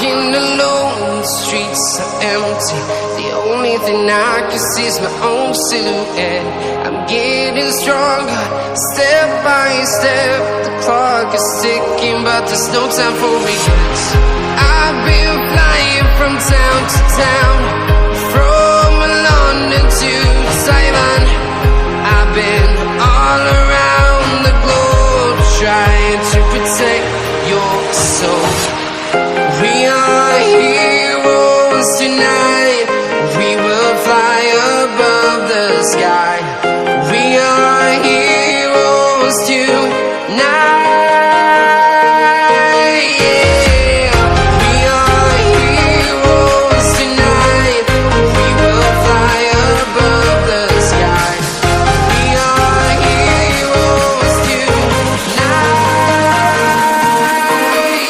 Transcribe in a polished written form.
walking alone, the streets are empty. The only thing I can see is my own silhouette. I'm getting stronger, step by step. The clock is ticking, but there's no time for regrets. I've been flying from town to town, from London to Taiwan.